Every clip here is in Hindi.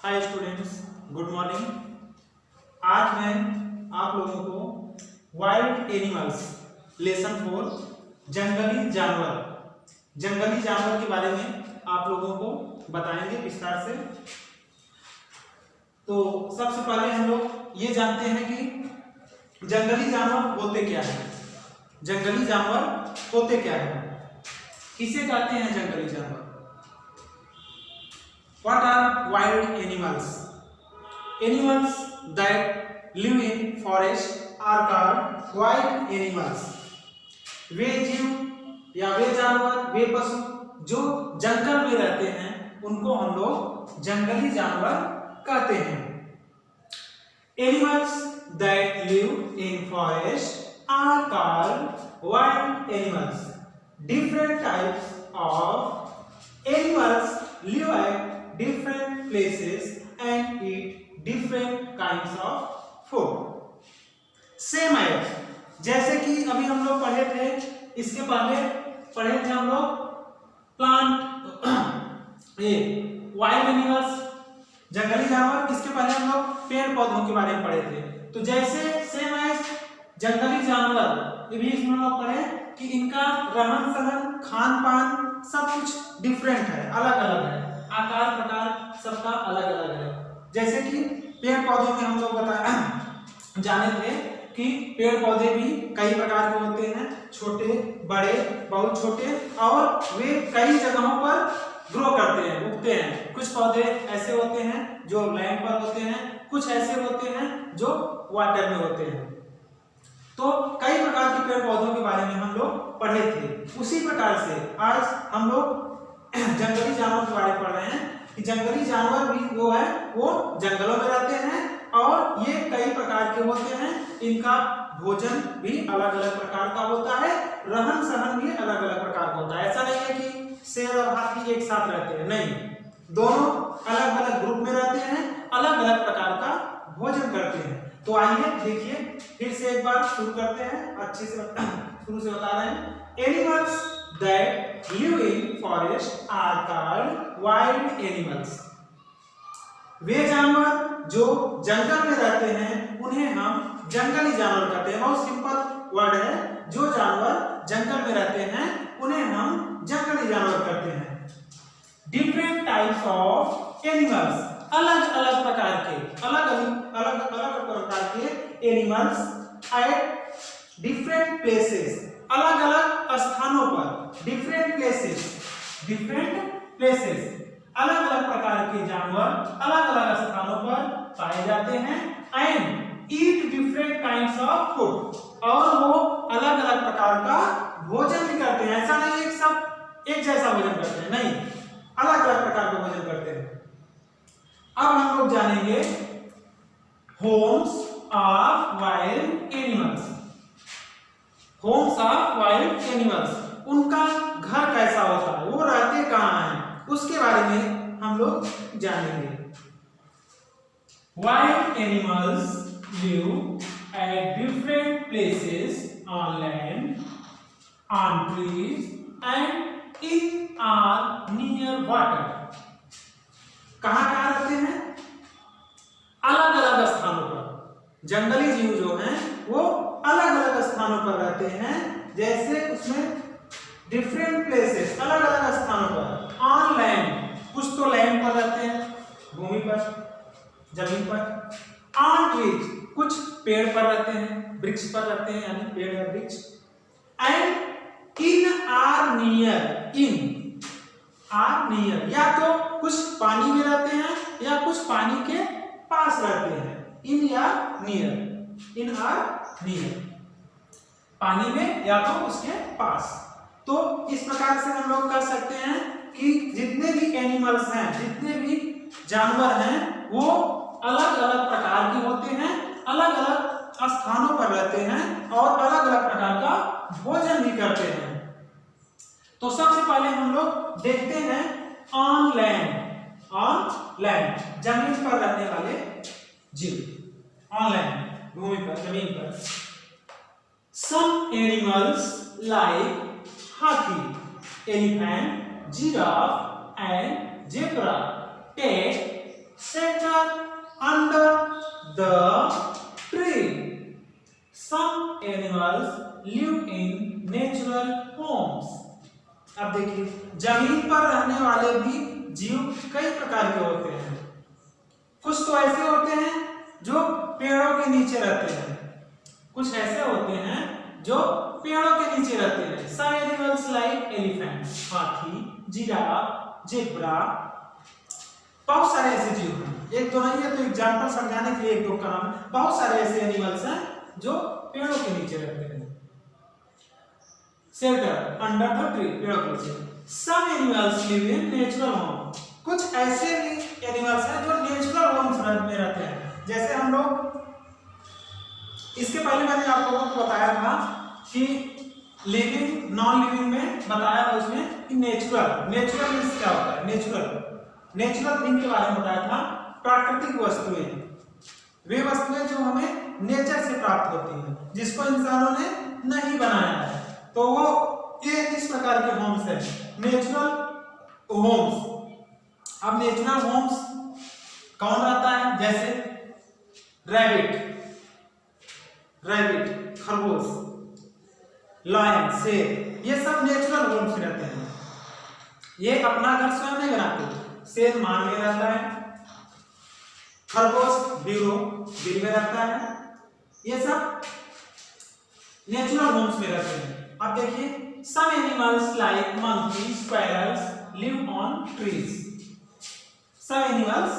Hi students, good morning. आज मैं आप लोगों को वाइल्ड एनिमल्स लेसन 4 जंगली जानवर के बारे में आप लोगों को बताएंगे विस्तार से। तो सबसे पहले हम लोग ये जानते हैं कि जंगली जानवर होते क्या हैं। जंगली जानवर होते क्या हैं, किसे कहते हैं जंगली जानवर? What are wild animals? Animals that live in forest are called wild animals. वे जीव या वे जानवर, वे पशु जो जंगल में रहते हैं उनको हम लोग जंगली जानवर कहते हैं। Animals that live in forest are called wild animals. Different types of animals live at different places and eat different kinds of food. Same as जैसे कि अभी हम लोग पढ़े थे, इसके पहले पढ़े थे हम लोग प्लांट ये वाइल्ड एनिमल्स जंगली जानवर, इसके पहले हम लोग पेड़ पौधों के बारे में पढ़े थे। तो जैसे सेम एज जंगली जानवर, ये भी इसमें हम लोग पढ़े कि इनका रहन सहन, खान पान सब कुछ डिफरेंट है, अलग अलग है, आकार प्रकार सबका अलग अलग है। जैसे कि पेड़ पौधों में हम लोग जाने थे कि पेड़ पौधे भी कई प्रकार के होते हैं, छोटे बड़े, बहुत छोटे, और वे कई जगहों पर ग्रो करते हैं, उगते हैं। कुछ पौधे ऐसे होते हैं जो लैंड पर होते हैं, कुछ ऐसे होते हैं जो वाटर में होते हैं। तो कई प्रकार के पेड़ पौधों के बारे में हम लोग पढ़े थे। उसी प्रकार से आज हम लोग जंगली जानवर के बारे में पढ़ रहे हैं कि जंगली जानवर भी वो है, वो जंगलों में रहते हैं और ये कई प्रकार के होते हैं। इनका भोजन भी अलग अलग प्रकार का होता है, रहन सहन भी अलग अलग प्रकार का होता है। ऐसा नहीं है कि शेर और हाथी एक साथ रहते हैं, नहीं, दोनों अलग अलग ग्रुप में रहते हैं, अलग अलग प्रकार का भोजन करते हैं। तो आइए देखिए, फिर से एक बार शुरू करते हैं, अच्छे से शुरू से बता रहे हैं। Animals that live in forest are called wild animals. वे जानवर जो जंगल में रहते हैं उन्हें हम जंगली जानवर कहते हैं। बहुत सिंपल वर्ड है, जो जानवर जंगल में रहते हैं उन्हें हम जंगली जानवर कहते हैं। Different types of animals, अलग अलग प्रकार के, अलग प्रकार के एनिमल्स at different places, अलग अलग स्थानों पर, डिफरेंट प्लेसेस, अलग अलग प्रकार के जानवर अलग अलग स्थानों पर पाए जाते हैं। And eat different kinds of food, और वो अलग अलग प्रकार का भोजन भी करते हैं। ऐसा नहीं है सब एक जैसा भोजन करते हैं, नहीं, अलग अलग प्रकार का भोजन करते हैं। अब हम लोग जानेंगे Holmes of wild animals. Holmes of wild animals, उनका घर कैसा होता है, वो रहते कहाँ हैं, उसके बारे में हम लोग जानेंगे। Wild animals live at different places on land, on trees and in और नियर वाटर। कहाँ रहते हैं? अलग अलग स्थानों पर। जंगली जीव जो हैं वो अलग अलग स्थानों पर रहते हैं। जैसे उसमें डिफरेंट प्लेसेस, अलग अलग स्थानों पर। ऑन लैंड, कुछ तो लैंड पर रहते हैं, भूमि पर, जमीन पर। ऑन ट्रीज, कुछ पेड़ पर रहते हैं, वृक्ष पर रहते हैं, यानी पेड़ या वृक्ष। And in are near, in are near, या तो कुछ पानी में रहते हैं या कुछ पानी के पास रहते हैं। इन या नियर, इन आर नियर, पानी में या तो उसके पास। तो इस प्रकार से हम लोग कह सकते हैं कि जितने भी एनिमल्स हैं, जितने भी जानवर हैं, वो अलग अलग प्रकार के होते हैं, अलग अलग स्थानों पर रहते हैं और अलग अलग प्रकार का भोजन भी करते हैं। तो सबसे पहले हम लोग देखते हैं ऑन लैंड, जमीन पर रहने वाले जीव। ऑन लैंड, भूमि पर, जमीन पर। Some animals like hathi, elephant, giraffe and zebra take shelter under the tree. Some animals live in natural homes. अब देखिए, जमीन पर रहने वाले भी जीव कई प्रकार के होते हैं। कुछ तो ऐसे होते हैं जो पेड़ों के नीचे रहते हैं, कुछ ऐसे होते हैं जो पेड़ों के नीचे रहते हैं। Some animals like elephant, हाथी, जिराफ, जेब्रा, बहुत सारे ऐसे जीव हैं। एक तो नहीं है तो एग्जाम्पल समझाने के लिए एक दो का नाम। बहुत सारे ऐसे एनिमल्स हैं जो पेड़ों के नीचे रहते हैं। शेल्टर अंडर द ट्री, पेड़ों के नीचे। Some animals live in natural home. कुछ ऐसे भी एनिमल्स हैं जो नेचुरल होम्स में रहते हैं। जैसे हम लोग इसके पहले मैंने आप लोगों को बताया था कि लिविंग नॉन लिविंग में बताया था उसमें कि नेचुरल मींस क्या होता है। नेचुरल थिंग के बारे में बताया था। प्राकृतिक वस्तुएं, वे वस्तुएं जो हमें नेचर से प्राप्त होती हैं, जिसको इंसानों ने नहीं बनाया है, तो वो ये इस प्रकार के होम्स है, नेचुरल होम्स। अब नेचुरल होम्स कौन रहता है? जैसे रैबिट, खरगोश, लायन, शेर, ये सब नेचुरल होम्स रहते हैं। ये अपना घर स्वयं नहीं बनाते। शेर मान में रहता है, खरगोश बिल में रहता है। ये सब नेचुरल होम्स में रहते हैं। अब देखिए, some animals like monkey, squirrels live on trees. Some animals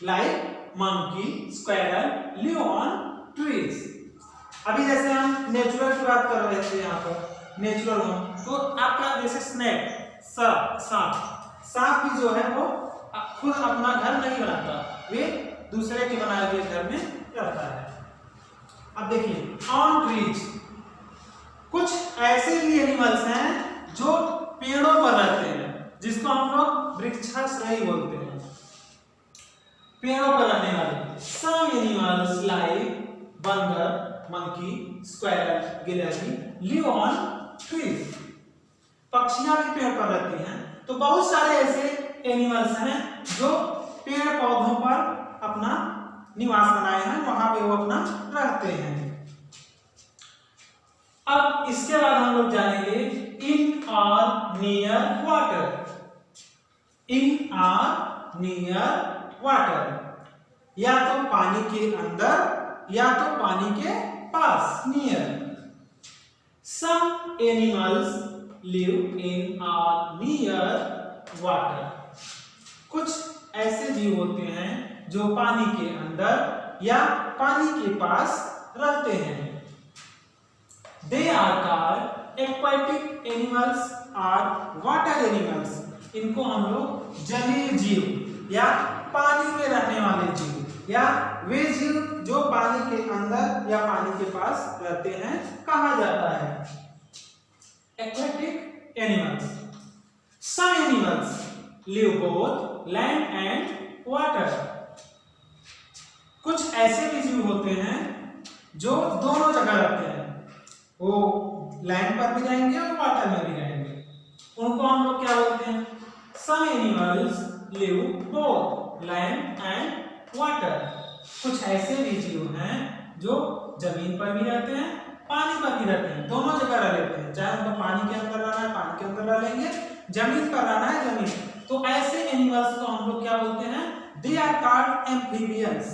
like monkey, squirrel live on trees. अभी जैसे हम नेचुरल की बात कर रहे थे यहाँ पर नेचुरल होम, तो आपका जैसे स्नेक, सांप भी जो है वो खुद अपना घर नहीं बनाता, वे दूसरे के बनाए हुए घर में रहता है। अब देखिए, ऑन ट्रीज, कुछ ऐसे भी एनिमल्स हैं जो पेड़ों पर रहते हैं, जिसको हम लोग वृक्षाश्रयी बोलते हैं, पेड़ों पर रहने वाले। Some animals like बंदर, मंकी, स्क्वायरल, गिलहरी live on trees. पक्षियां भी पेड़ पर रहती हैं। तो बहुत सारे ऐसे एनिमल्स हैं जो पेड़ पौधों पर अपना निवास बनाए हैं, वहां पे वो अपना रहते हैं। अब इसके बाद हम लोग जानेंगे इन और नियर वाटर, या तो पानी के अंदर या तो पानी के पास, near. Some animals live in और नियर वाटर, कुछ ऐसे जीव होते हैं जो पानी के अंदर या पानी के पास रहते हैं। They are called aquatic animals or water animals. इनको हम लोग जलीय जीव या पानी में रहने वाले जीव या वे जीव जो पानी के अंदर या पानी के पास रहते हैं कहा जाता है aquatic animals. Some animals live both land and water. कुछ ऐसे भी जीव होते हैं जो दोनों जगह रहते हैं, वो लैंड पर भी रहेंगे और वाटर में भी रहेंगे। उनको हम लोग क्या बोलते हैं? Some animals live both land and water. कुछ ऐसे भी जीव हैं जो जमीन पर भी रहते हैं, पानी पर भी रहते हैं, दोनों जगह रह लेते हैं। चाहे उनको पानी के अंदर रहना है पानी के अंदर रह लेंगे, जमीन पर रहना है जमीन। तो ऐसे एनिमल्स को हम लोग क्या बोलते हैं? They are called amphibians.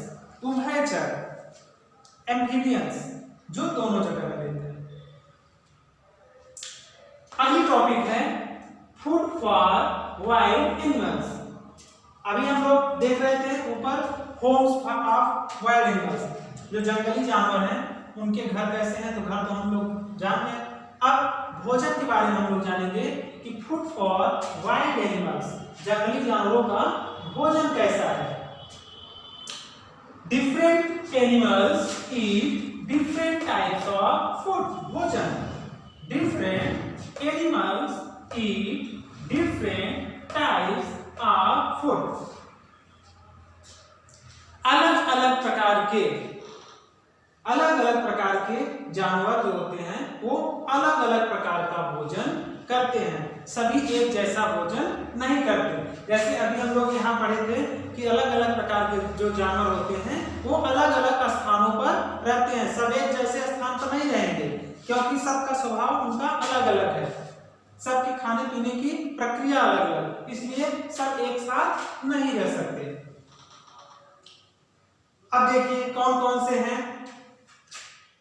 उभयचर, एम्फीबियंस, जो दोनों जगह रह लेते हैं। अगली टॉपिक है फूड फॉर वाइल्ड एनिमल्स। अभी हम लोग देख रहे थे ऊपर होम्स ऑफ वाइल्ड एनिमल्स, जो जंगली जानवर हैं उनके घर कैसे हैं, तो घर तो हम लोग जान रहे हैं। अब भोजन के बारे में हम लोग जानेंगे कि फूड फॉर वाइल्ड एनिमल्स, जंगली जानवरों का भोजन कैसा है। Different animals eat different types of food, भोजन। Different animals eat different types of food. अलग अलग प्रकार के जानवर जो होते हैं वो अलग अलग प्रकार का भोजन करते हैं, सभी एक जैसा भोजन नहीं करते। जैसे अभी हम लोग यहाँ यहाँ पढ़े थे कि अलग अलग प्रकार के जो जानवर होते हैं वो अलग अलग स्थानों पर रहते हैं, सब एक जैसे स्थान पर नहीं रहेंगे, क्योंकि सबका स्वभाव उनका अलग अलग है, सबके खाने पीने की प्रक्रिया अलग अलग, इसलिए सब एक साथ नहीं रह सकते। अब देखिए कौन कौन से हैं।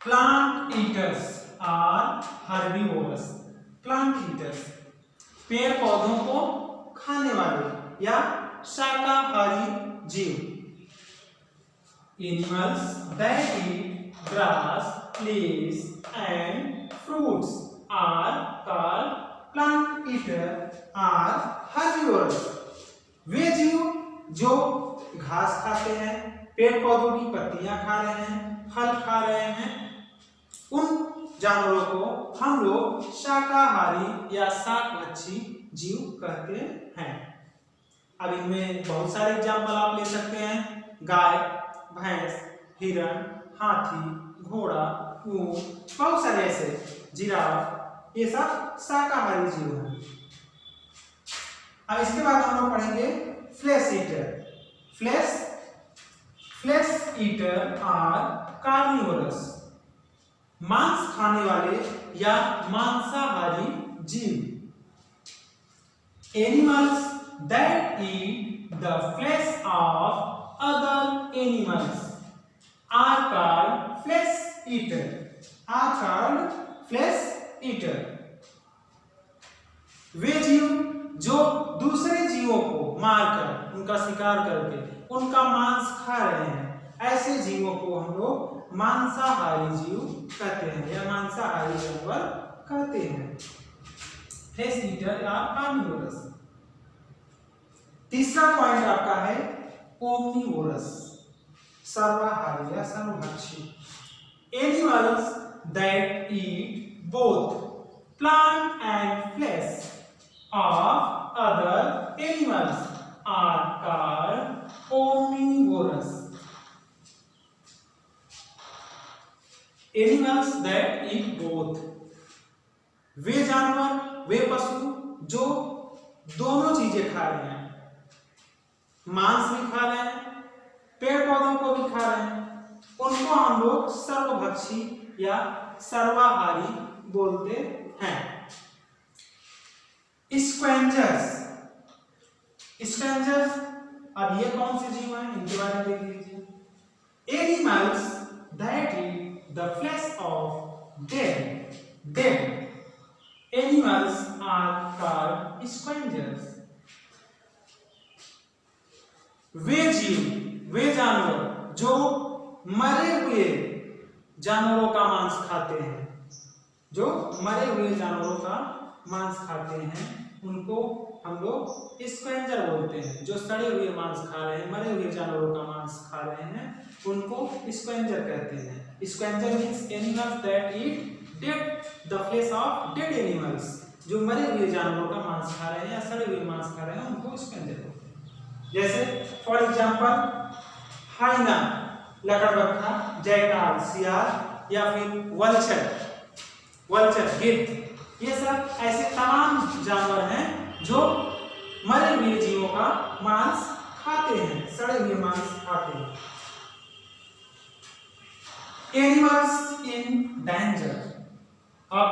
Plant eaters are herbivorous. Plant eaters पेड़ पौधों को खाने वाले या शाकाहारी जीव। Animals that eat grass, leaves and fruits are called plant eater or herbivores। वे जीव जो घास खाते हैं, पेड़ पौधों की पत्तियां खा रहे हैं, फल खा रहे हैं, उन जानवरों को हम लोग शाकाहारी या शाकभक्षी जीव कहते हैं। अब इनमें बहुत सारे एग्जाम्पल आप ले सकते हैं, गाय, भैंस, हिरण, हाथी, घोड़ा, ऊंट, बहुत सारे ऐसे, जिराफ, ये सब शाकाहारी जीव हैं। अब इसके बाद हम लोग पढ़ेंगे flesh eater. Flesh eater are carnivorous. मांस खाने वाले या मांसाहारी जीव। Animals that eat the flesh of other animals are called flesh eater। are called flesh eater। वे जीव जो दूसरे जीवों को मारकर, उनका शिकार करके उनका मांस खा रहे हैं, ऐसे जीवों को हम लोग मांसाहारी जीव कहते हैं या मांसाहारी जानवर कहते हैं। फ्लेश ईटर या कार्निवोरस। तीसरा पॉइंट आपका है ओमनीवोरस, सर्वाहारी या सर्वभक्षी। Animals that eat both plant and flesh of other animals are called omnivorous. Animals that eat both, वे जानवर, वे पशु जो दोनों चीजें खा रहे हैं, मांस भी खा रहे हैं, पेड़ पौधों को भी खा रहे हैं, उनको हम लोग सर्वभक्षी या सर्वाहारी बोलते हैं। स्क्वेंजर्स, अब ये कौन से जीव हैं, इनके बारे में देख लीजिए। Animals that eat the flesh of dead animals are called scavengers. वे जीव, वे जानवर जो मरे हुए जानवरों का मांस खाते हैं, जो मरे हुए जानवरों का मांस खाते हैं, उनको हम लोग स्क्वेंजर बोलते हैं। जो सड़े हुए मांस खा रहे हैं, मरे हुए जानवरों का मांस खा रहे हैं, उनको स्क्वेंजर कहते हैं। Scavenger means animals that eat dead the flesh of dead animals. जो मरे हुए जानवरों का मांस खा रहे हैं या सड़े हुए मांस खा रहे हैं, उनको स्क्वेंजर बोलते हैं। जैसे फॉर एग्जांपल हाइना, लकड़बग्घा, जैकाल, सियार, या फिर वल्चर, गिद्ध, ये सब ऐसे तमाम जानवर हैं जो मरे हुए जीवों का मांस खाते हैं, सड़े हुए मांस खाते हैं। Animals in danger. अब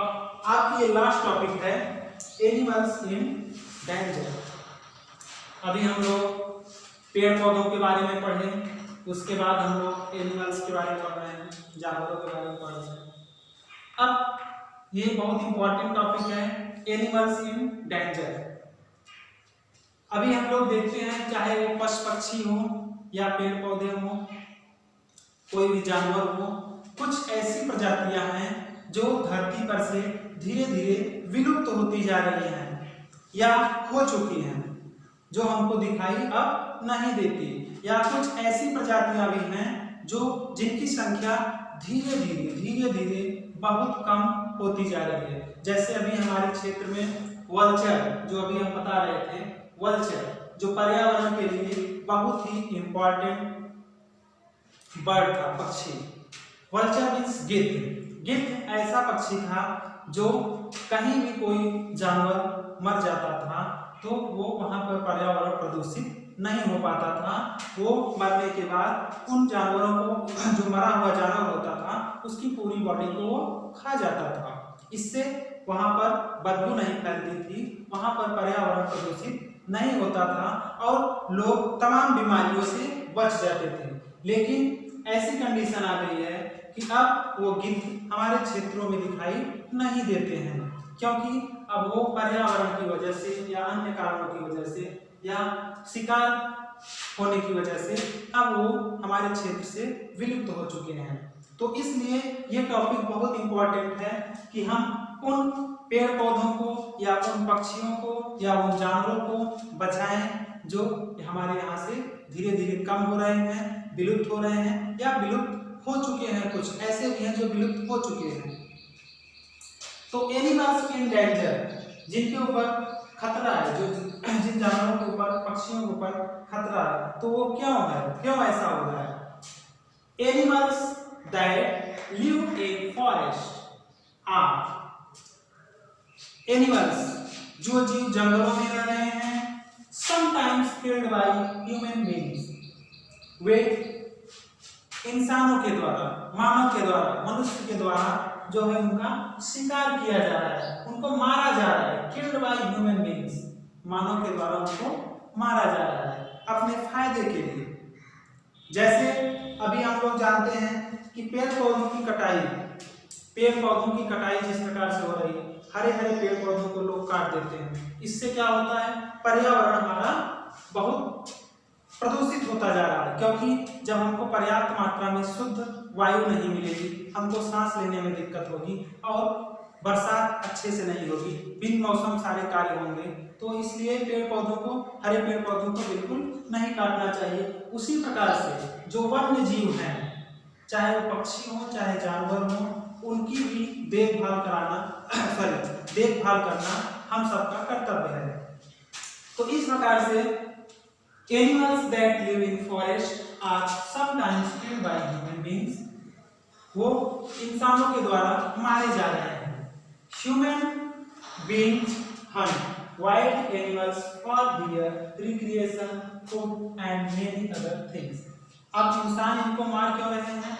आपकी ये लास्ट टॉपिक है, एनिमल्स इन डेंजर। अभी हम लोग पेड़ पौधों के बारे में पढ़े, उसके बाद हम लोग एनिमल्स के बारे में पढ़ रहे हैं, जानवरों के बारे में पढ़ रहे हैं। अब ये बहुत इंपॉर्टेंट टॉपिक है, एनिमल्स इन डेंजर। अभी हम लोग देखते हैं, चाहे वो पशु पक्षी हो या पेड़ पौधे हो, कोई भी जानवर हो, कुछ ऐसी प्रजातियां हैं जो धरती पर से धीरे धीरे विलुप्त होती जा रही हैं या हो चुकी हैं, जो हमको दिखाई अब नहीं देती, या कुछ ऐसी प्रजातियां भी हैं जो जिनकी संख्या धीरे धीरे बहुत कम होती जा रही है। जैसे अभी हमारे क्षेत्र में वल्चर, जो अभी हम बता रहे थे, वल्चर जो पर्यावरण के लिए बहुत ही इंपॉर्टेंट बर्ड था, पक्षी। वल्चर मीन्स गिद्ध ऐसा पक्षी था जो कहीं भी कोई जानवर मर जाता था तो वो वहां पर पर्यावरण प्रदूषित नहीं हो पाता था। वो मरने के बाद उन जानवरों को, जो मरा हुआ जानवर होता था, उसकी पूरी बॉडी को वो खा जाता था। इससे वहाँ पर बदबू नहीं फैलती थी, वहाँ पर पर्यावरण प्रदूषित नहीं होता था और लोग तमाम बीमारियों से बच जाते थे। लेकिन ऐसी कंडीशन आ गई है कि अब वो गिद्ध हमारे क्षेत्रों में दिखाई नहीं देते हैं, क्योंकि अब वो पर्यावरण की वजह से या अन्य कारणों की वजह से या शिकार होने की वजह से अब वो हमारे क्षेत्र से विलुप्त हो चुके हैं। तो इसलिए ये टॉपिक बहुत इम्पोर्टेंट है कि हम उन पेड़ पौधों को या उन पक्षियों को या उन जानवरों को बचाएं जो हमारे यहाँ से धीरे धीरे कम हो रहे हैं, विलुप्त हो रहे हैं या विलुप्त हो चुके हैं। कुछ ऐसे भी हैं जो विलुप्त हो चुके हैं। तो एनिमल्स इन डेंजर, जिनके ऊपर खतरा है, जो जिन जानवरों के ऊपर, पक्षियों के ऊपर खतरा है, तो वो क्यों है, क्यों ऐसा हो रहा है? Animals that live in forest are, animals जो जीव जंगलों में रह रहे हैं, sometimes killed by human beings, वे इंसानों के द्वारा, मानव के द्वारा, मनुष्य के द्वारा जो है उनका शिकार किया जा रहा है, उनको मारा जा रहा है। किल्ड बाय ह्यूमन बीइंग्स, मानव के द्वारा उनको मारा जा रहा है अपने फायदे के लिए। जैसे अभी हम लोग जानते हैं कि पेड़ पौधों की कटाई जिस प्रकार से हो रही है, हरे हरे पेड़ पौधों को लोग काट देते हैं। इससे क्या होता है, पर्यावरण हमारा बहुत प्रदूषित होता जा रहा है, क्योंकि जब हमको पर्याप्त मात्रा में शुद्ध वायु नहीं मिलेगी, हमको सांस लेने में दिक्कत होगी और बरसात अच्छे से नहीं होगी, बिन मौसम सारे कार्य होंगे। तो इसलिए पेड़ पौधों को, हरे पेड़ पौधों को बिल्कुल नहीं काटना चाहिए। उसी प्रकार से जो वन्य जीव हैं, चाहे वो पक्षी हो चाहे जानवर हो, उनकी भी देखभाल करना हम सबका कर्तव्य है। तो इस प्रकार से animals that live in forest are sometimes killed by human beings, वो इंसानों के द्वारा मारे जा रहे हैं। Human beings hunt wild animals for their recreation, food and many other things. अब इंसान इनको मार क्यों रहे हैं?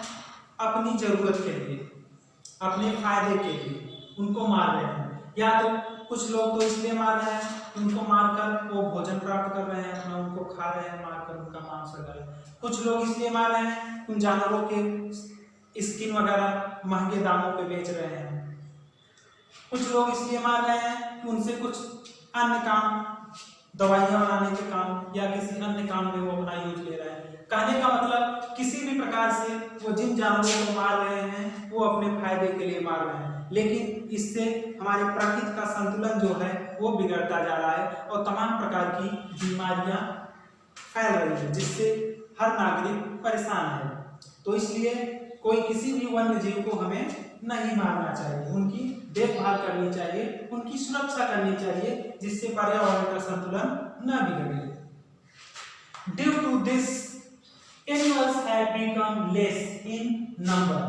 अपनी जरूरत के लिए, अपने फायदे के लिए उनको मार रहे हैं। या तो कुछ लोग तो इसलिए मार रहे हैं, उनको मारकर वो भोजन प्राप्त कर रहे हैं, अपना उनको खा रहे हैं, मारकर उनका मांस वगैरह। कुछ लोग इसलिए मार रहे हैं, उन जानवरों के स्किन वगैरह महंगे दामों पे बेच रहे हैं। कुछ लोग इसलिए मार रहे हैं कि उनसे कुछ अन्य काम, दवाइयाँ बनाने के काम या किसी अन्य काम में वो अपना यूज ले रहे हैं। कहने का मतलब किसी भी प्रकार से वो जिन जानवरों को मार रहे हैं वो अपने फायदे के लिए मार रहे हैं, लेकिन इससे हमारे प्रकृति का संतुलन जो है वो बिगड़ता जा रहा है और तमाम प्रकार की बीमारियां फैल रही हैं, जिससे हर नागरिक परेशान है। तो इसलिए कोई किसी भी वन्य जीव को हमें नहीं मारना चाहिए, उनकी देखभाल करनी चाहिए, उनकी सुरक्षा करनी चाहिए, जिससे पर्यावरण का संतुलन न बिगड़े। Due to this animals have become less in number,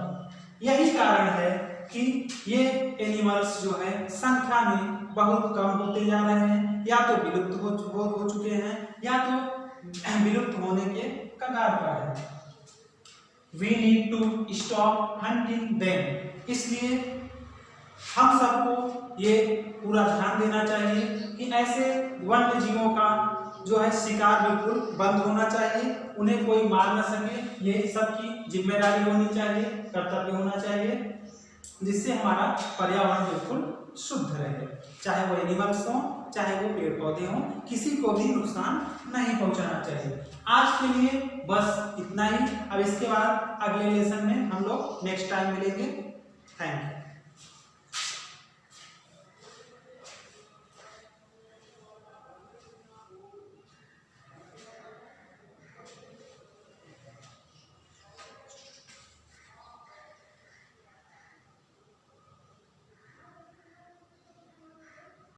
यही कारण है कि ये एनिमल्स जो है संख्या में बहुत कम होते जा रहे हैं, या तो विलुप्त हो चुके हैं या तो विलुप्त होने के कगार पर है। We need to stop hunting them, इसलिए हम सबको ये पूरा ध्यान देना चाहिए कि ऐसे वन्य जीवों का जो है शिकार बिल्कुल बंद होना चाहिए, उन्हें कोई मार न सके। ये सबकी जिम्मेदारी होनी चाहिए, कर्तव्य होना चाहिए, जिससे हमारा पर्यावरण बिल्कुल शुद्ध रहे। चाहे वो एनिमल्स हों चाहे वो पेड़ पौधे हों, किसी को भी नुकसान नहीं पहुंचाना चाहिए। आज के लिए बस इतना ही। अब इसके बाद अगले लेसन में हम लोग नेक्स्ट टाइम मिलेंगे। Thank you.